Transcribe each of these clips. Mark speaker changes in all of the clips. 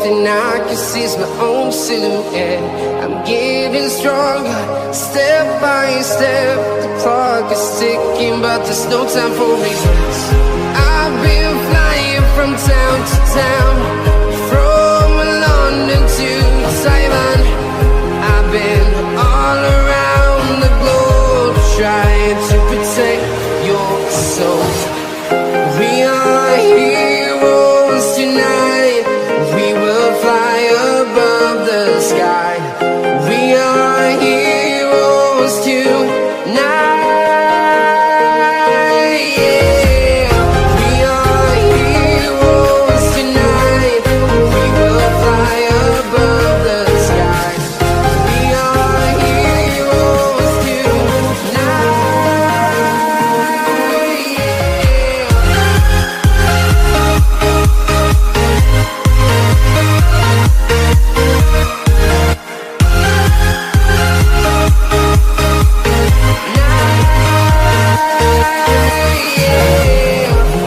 Speaker 1: thing I can see is my own silhouette. I'm getting stronger, step by step. The clock is ticking, but there's no time for regrets. I've been flying from town to town, from London to Taiwan. I've been all around the globe, trying to protect your soul. We are heroes tonight. We will fly above the sky. We are heroes tonight. Yeah. We are heroes tonight. We will fly above the sky. We are heroes tonight.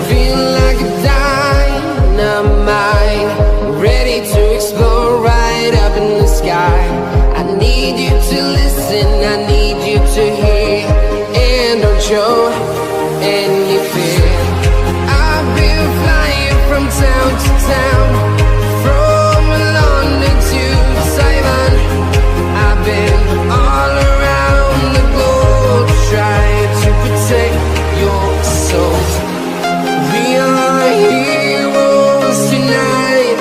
Speaker 1: Feeling like a dynamite, ready to explode right up in the sky. I need you to listen, I need you to hear, and don't show any fear. I've been flying from town to town, from London to Taiwan. I've been all around the globe, trying to protect your soul. We are heroes tonight.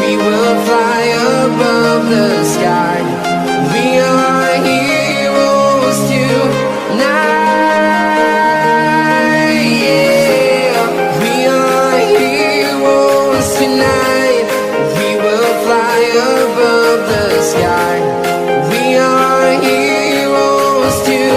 Speaker 1: We will fly above the sky. We are heroes tonight. Yeah. We are heroes tonight. We will fly above the sky. We are heroes tonight.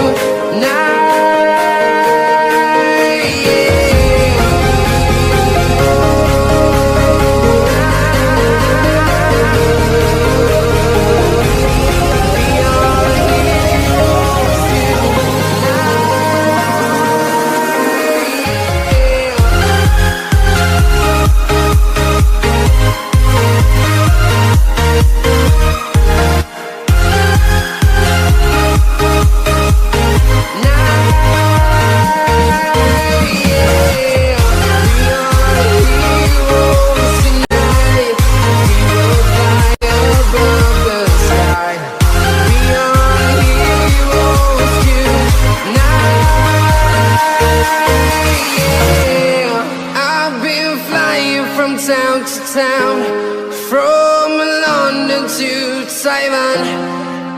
Speaker 1: Town to town, from London to Taiwan.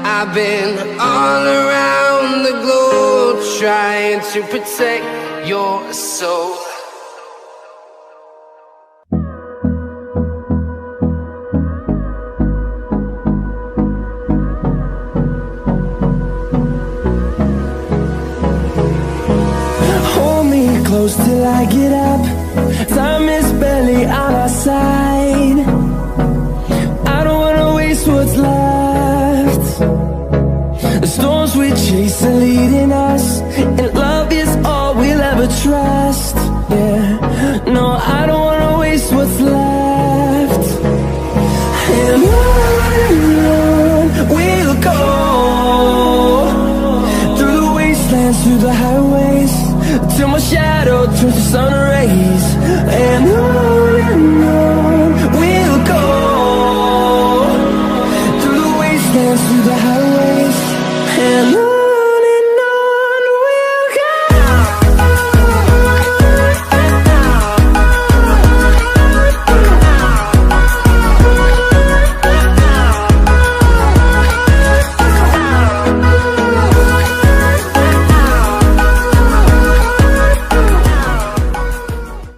Speaker 1: I've been all around the globe, trying to protect your soul.
Speaker 2: Hold me close till I get up. Time is barely on our side. I don't wanna waste what's left. The storms we chase are leading us, and love is all we'll ever trust. Yeah, no, I don't wanna waste what's left. And on we'll go, through the wastelands, through the highways, till my shadow turns to sun rays. And on